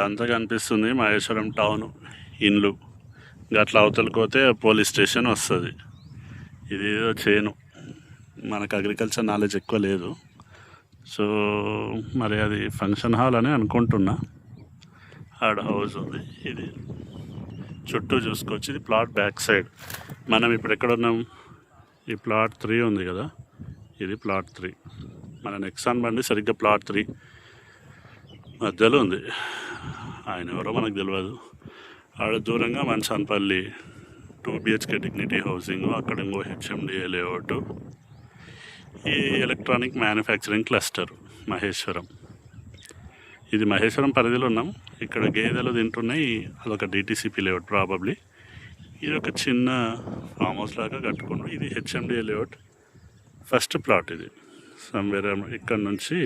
అంతా కనిపిస్తుంది మహేశ్వరం టౌన్ ఇండ్లు. గట్ల అవతలకి పోతే పోలీస్ స్టేషన్ వస్తుంది. ఇది ఏదో చేను, మనకు అగ్రికల్చర్ నాలెడ్జ్ ఎక్కువ లేదు. సో మరి అది ఫంక్షన్ హాల్ అని అనుకుంటున్నా. ఆడ హౌస్ ఉంది. ఇది చుట్టూ చూసుకోవచ్చు. ఇది ప్లాట్ బ్యాక్ సైడ్. మనం ఇప్పుడు ఎక్కడ ఉన్నాం? ఈ ప్లాట్ 3 ఉంది కదా, ఇది ప్లాట్ 3. మన నెక్సాన్ బండి సరిగ్గా ప్లాట్ 3 మధ్యలో ఉంది. ఆయన ఎవరో మనకు తెలియదు. ఆడ దూరంగా మన్సాన్పల్లి 2 BHK డిగ్నిటీ హౌసింగ్, అక్కడ ఇంకో HMDA లేఅవుట్. ఈ ఎలక్ట్రానిక్ మ్యానుఫ్యాక్చరింగ్ క్లస్టర్ మహేశ్వరం. ఇది మహేశ్వరం పరిధిలో ఉన్నాం. ఇక్కడ గేదెలు తింటున్నాయి. అదొక DTCP లేఅవుట్ ప్రాబబ్లీ. ఇది ఒక చిన్న ఫామ్ హౌస్ లాగా కట్టుకున్నాం. ఇది HMDA లేఅవుట్ ఫస్ట్ ప్లాట్. ఇది సమ్వేర్ ఇక్కడ నుంచి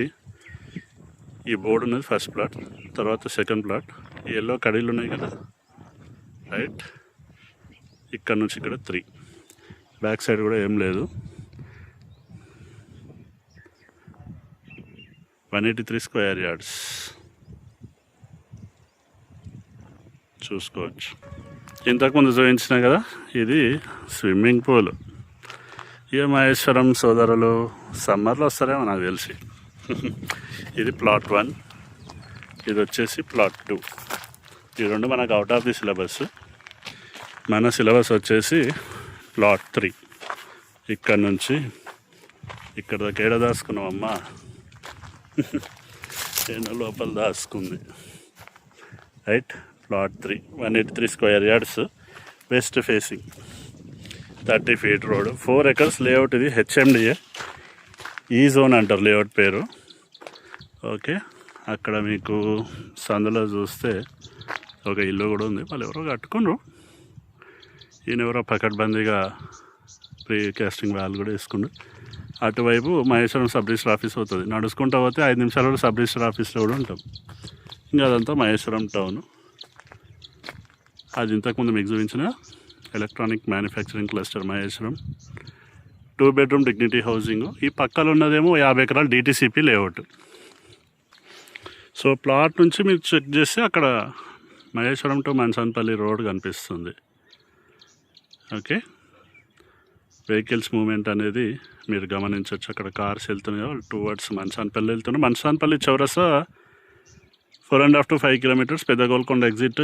ఈ బోర్డు ఉన్నది ఫస్ట్ ప్లాట్, తర్వాత సెకండ్ ప్లాట్. ఈ ఎల్లో కడీలు ఉన్నాయి కదా, రైట్. ఇక్కడ నుంచి ఇక్కడ 3. బ్యాక్ సైడ్ కూడా ఏం లేదు. 183 స్క్వేర్ యార్డ్స్ చూసుకోవచ్చు. ఇంతకుముందు చూపించిన కదా, ఇది స్విమ్మింగ్ పూల్. ఇక మహేశ్వరం సోదరులు సమ్మర్లో వస్తారేమో నాకు తెలిసి. ఇది ప్లాట్ 1, ఇది వచ్చేసి ప్లాట్ 2. ఈ రెండు మనకు అవుట్ ఆఫ్ ది సిలబస్. మన సిలబస్ వచ్చేసి ప్లాట్ 3. ఇక్కడ నుంచి ఇక్కడ దాకా ఏడ దాచుకున్నాం అమ్మా? ఏదో లోపల దాచుకుంది, right. Plot 3 183 square yards, west facing, 30 feet road, 4 acres layout. ఇది HMDA ఈ జోన్ అంటారు లేఅవుట్ పేరు. ఓకే, అక్కడ మీకు సందులో చూస్తే ఒక ఇల్లు కూడా ఉంది. వాళ్ళు ఎవరో కట్టుకున్నారు. ఈయన ఎవరో పకడ్బందీగా ప్రీ కాస్టింగ్ వాల్ కూడా వేసుకున్నారు. అటువైపు మహేశ్వరం సబ్ రిజిస్టర్ ఆఫీస్ అవుతుంది. నడుచుకుంటూ పోతే 5 నిమిషాలలో సబ్ రిజిస్టర్ ఆఫీస్లో కూడా ఉంటాం. ఇంకా అదంతా మహేశ్వరం టౌన్. అది ఇంతకుముందు మీకు చూపించిన electronic manufacturing cluster Maheshwaram 2 bedroom dignity housing. ఈ పక్కన ఉన్నదేమో 50 ఎకరాల DTCP లేఅవుట్. సో ప్లాట్ నుంచి మీరు చెక్ చేస్తే అక్కడ మహేశ్వరం టు మన్సాన్పల్లి రోడ్ కనిపిస్తుంది. ఓకే, వెహికల్స్ మూమెంట్ అనేది మీరు గమనించవచ్చు. అక్కడ కార్స్ వెళ్తున్నాయో టువర్డ్స్ మన్సాన్పల్లి వెళ్తున్నాయి. Mansanpalli చౌరసా 4.5 to 5 kilometers. పెద్ద Golconda exit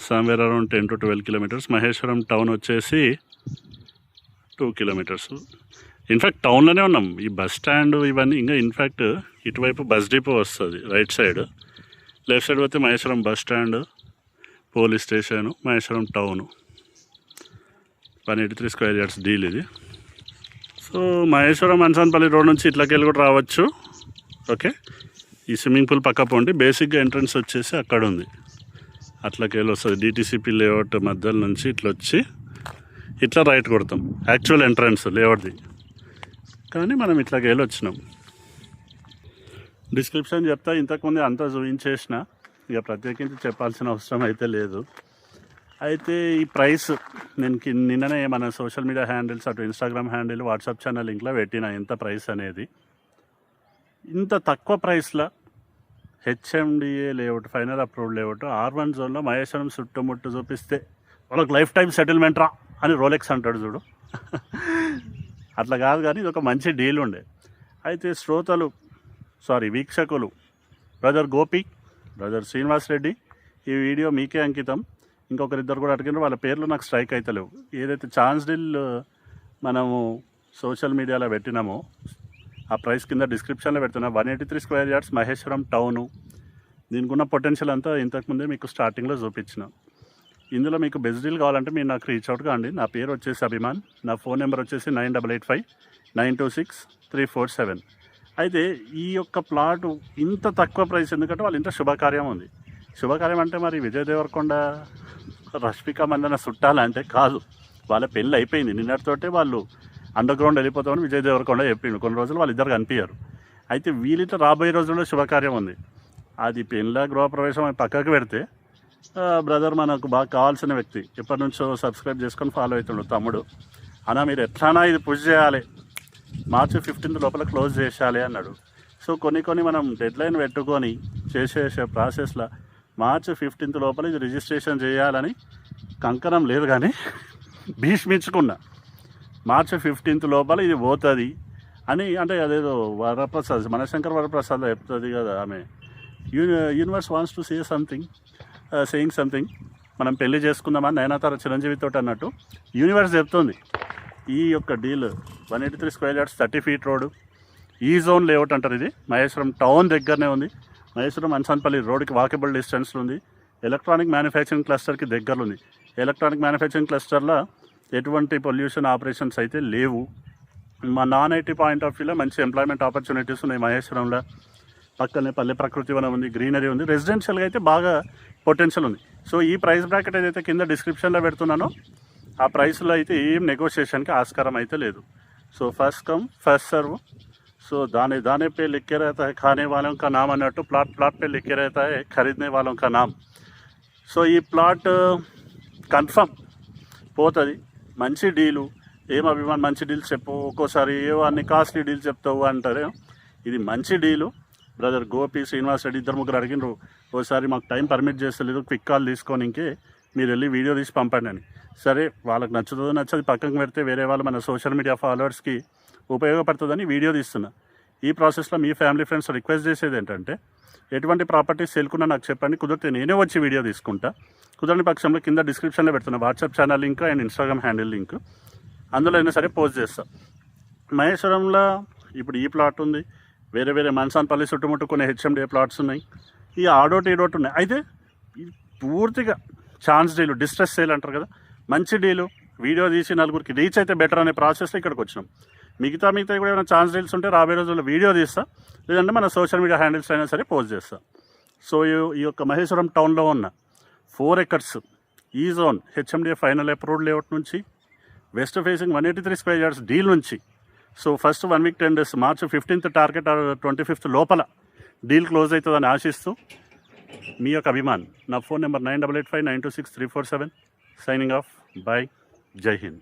somewhere around 10 to 12 kilometers. Maheshwaram town వచ్చేసి 2 kilometers. ఇన్ఫ్యాక్ట్ టౌన్లోనే ఉన్నాం. ఈ బస్ స్టాండ్ ఇవన్నీ ఇంకా ఇన్ఫ్యాక్ట్ ఇటువైపు బస్ డిపో వస్తుంది రైట్ సైడ్. లెఫ్ట్ సైడ్ పోతే Maheshwaram bus stand, police station, Maheshwaram town. 183 square yards deal ఇది. సో మహేశ్వరం మన్సాన్పల్లి రోడ్ నుంచి ఇట్లకెళ్ళి కూడా రావచ్చు. ఓకే, ఈ స్విమ్మింగ్ పూల్ పక్క పోండి. బేసిక్గా ఎంట్రన్స్ వచ్చేసి అక్కడ ఉంది. అట్లకెళ్ళి వస్తుంది DTCP లేఅవుట్ మధ్యలో నుంచి ఇట్లా వచ్చి ఇట్లా రైట్ కొడతాం. యాక్చువల్ ఎంట్రన్స్ లేఅవుట్ది, కానీ మనం ఇట్లాకెళ్ళి వచ్చినాం. డిస్క్రిప్షన్ చెప్తా. ఇంతకుముందు అంతా చూపించేసిన, ఇక ప్రత్యేకించి చెప్పాల్సిన అవసరం అయితే లేదు. అయితే ఈ ప్రైస్ నేను నిన్ననే మన సోషల్ మీడియా హ్యాండిల్స్, అటు ఇన్స్టాగ్రామ్ హ్యాండిల్, వాట్సాప్ ఛానల్ లింక్లో పెట్టిన ఎంత ప్రైస్ అనేది. ఇంత తక్కువ ప్రైస్లో HMDA layout, final approved layout, R1 జోన్లో మహేశ్వరం చుట్టుముట్టు చూపిస్తే వాళ్ళకి లైఫ్ టైం సెటిల్మెంట్ రా అని రోలెక్స్ అంటాడు చూడు. అట్లా కాదు, కానీ ఇది ఒక మంచి డీల్ ఉండే. అయితే వీక్షకులు బ్రదర్ గోపి, బ్రదర్ శ్రీనివాస్ రెడ్డి, ఈ వీడియో మీకే అంకితం. ఇంకొకరిద్దరు కూడా అడిగినారు, వాళ్ళ పేర్లు నాకు స్ట్రైక్ అవుతలేవు. ఏదైతే ఛాన్స్ డీల్ మనము సోషల్ మీడియాలో పెట్టినామో ఆ ప్రైస్ కింద డిస్క్రిప్షన్లో పెడుతున్నా. 183 స్క్వేర్ యార్డ్స్ మహేశ్వరం టౌను. దీనికి ఉన్న పొటెన్షియల్ అంతా ఇంతకుముందే మీకు స్టార్టింగ్లో చూపించిన. ఇందులో మీకు బెస్ట్ డీల్ కావాలంటే మీరు నాకు రీచ్ అవుట్ కాండి. నా పేరు వచ్చేసి అభిమాన్, నా ఫోన్ నెంబర్ వచ్చేసి 9885926347. అయితే ఈ యొక్క ప్లాటు ఇంత తక్కువ ప్రైస్ ఎందుకంటే వాళ్ళు ఇంత శుభకార్యం ఉంది. శుభకార్యం అంటే మరి విజయ్ దేవరకొండ, రష్మిక మందన చుట్టాలంటే కాదు. వాళ్ళ పెళ్ళి అయిపోయింది. నిన్నటితోటే వాళ్ళు అండర్ గ్రౌండ్ వెళ్ళిపోతామని విజయ్ దేవరకొండ చెప్పిండు. కొన్ని రోజులు వాళ్ళిద్దరు కనిపించారు. అయితే వీళ్ళితో రాబోయే రోజుల్లో శుభకార్యం ఉంది. అది పెళ్ళ గృహప్రవేశం అని పక్కకు పెడితే, బ్రదర్ మనకు బాగా కావాల్సిన వ్యక్తి, ఎప్పటి నుంచో సబ్స్క్రైబ్ చేసుకొని ఫాలో అవుతుండు తమ్ముడు, అన్న మీరు ఎట్లానా ఇది పుష్ చేయాలి, March 15th లోపల క్లోజ్ చేసేయాలి అన్నాడు. సో కొన్ని మనం డెడ్ లైన్ పెట్టుకొని చేసే ప్రాసెస్లో మార్చి 15th లోపల ఇది రిజిస్ట్రేషన్ చేయాలని కంకణం లేదు కానీ భీష్మించుకున్నా. మార్చి 15th లోపల ఇది పోతుంది అని. అంటే అదేదో వరప్రసాద్, మనశంకర్ వరప్రసాద్ చెప్తుంది కదా ఆమె, universe wants to say something, saying something, మనం పెళ్లి చేసుకుందామని నయనతార చిరంజీవితో అన్నట్టు యూనివర్స్ చెప్తుంది. ఈ యొక్క deal 183 square yards 30 feet road, ఈ జోన్ లేఅవుట్ అంటారు. ఇది మహేశ్వరం టౌన్ దగ్గరనే ఉంది. మహేశ్వరం అన్సాన్పల్లి రోడ్కి వాకబుల్ డిస్టెన్స్లో ఉంది. ఎలక్ట్రానిక్ మ్యానుఫ్యాక్చరింగ్ క్లస్టర్కి దగ్గరలో ఉంది. ఎలక్ట్రానిక్ మ్యానుఫ్యాక్చరింగ్ క్లస్టర్లో ఎటువంటి పొల్యూషన్ ఆపరేషన్స్ అయితే లేవు. మా నాన్ ఐటీ పాయింట్ ఆఫ్ వ్యూలో మంచి ఎంప్లాయ్మెంట్ ఆపర్చునిటీస్ ఉన్నాయి మహేశ్వరంలో. పక్కనే పల్లె ప్రకృతి వనం ఉంది, గ్రీనరీ ఉంది. రెసిడెన్షియల్గా అయితే బాగా పొటెన్షియల్ ఉంది. సో ఈ ప్రైస్ బ్రాకెట్ ఏదైతే కింద డిస్క్రిప్షన్లో పెడుతున్నానో ఆ ప్రైస్లో అయితే ఏం నెగోషియేషన్కి ఆస్కారం అయితే లేదు. So first come first serve. So दाने पे लिखे रहता है खाने वालों का नाम అన్నట్టు ప్లాట్ पे लिखे रहता है खरीदने वालों का नाम. సో ఈ ప్లాట్ కన్ఫర్మ్ పోతుంది. మంచి డీలు. ఏం అభిమాన్ మంచి డీల్స్ చెప్పు, ఒక్కోసారి ఏవో అన్ని కాస్ట్లీ డీల్స్ చెప్తావు అంటారు. ఇది మంచి డీలు. బ్రదర్ గోపి, శ్రీనివాస్ రెడ్డి 2-3 అడిగినారు, ఓసారి మాకు టైం పర్మిట్ చేస్తలేదు, క్విక్ కాల్ తీసుకొని ఇంకే మీరు వెళ్ళి వీడియో తీసి పంపండి అని. సరే, వాళ్ళకి నచ్చుతుందో నచ్చది పక్కకు పెడితే వేరే వాళ్ళు మన సోషల్ మీడియా ఫాలోవర్స్కి ఉపయోగపడుతుందని వీడియో తీస్తున్నా. ఈ ప్రాసెస్లో మీ ఫ్యామిలీ ఫ్రెండ్స్ రిక్వెస్ట్ చేసేది ఏంటంటే, ఎటువంటి ప్రాపర్టీస్ సేల్కున్నా నాకు చెప్పండి, కుదిరితే నేనే వచ్చి వీడియో తీసుకుంటా. కుదరని పక్షంలో కింద డిస్క్రిప్షన్లో పెడుతున్నా WhatsApp channel link and Instagram handle link, అందులో అయినా సరే పోస్ట్ చేస్తా. మహేశ్వరంలో ఇప్పుడు ఈ ప్లాట్ ఉంది, వేరే మన్సాన్పల్లి చుట్టుముట్టు కొన్ని హెచ్ఎండిఏ ప్లాట్స్ ఉన్నాయి, ఈ ఆడోటి ఈడోటి ఉన్నాయి. అయితే పూర్తిగా ఛాన్స్ డీలు, డిస్ట్రెస్ సేల్ అంటారు కదా, మంచి డీలు. వీడియో తీసి నలుగురికి రీచ్ అయితే బెటర్ అనే ప్రాసెస్లో ఇక్కడికి వచ్చినాం. మిగతా కూడా ఏమైనా ఛాన్స్ డీల్స్ ఉంటే రాబోయే రోజుల్లో వీడియో తీస్తా, లేదంటే మన సోషల్ మీడియా హ్యాండిల్స్ అయినా సరే పోస్ట్ చేస్తా. సో ఈ యొక్క మహేశ్వరం టౌన్లో ఉన్న 4 acres ఈ zone HMDA final approved layout నుంచి west facing 183 square yards deal నుంచి. సో ఫస్ట్ 1 week 10 days మార్చి 15th టార్గెట్ 25th లోపల డీల్ క్లోజ్ అవుతుందని ఆశిస్తూ మీ యొక్క అభిమాన్. నా phone number 9885926347. Signing off. By. జై హింద్.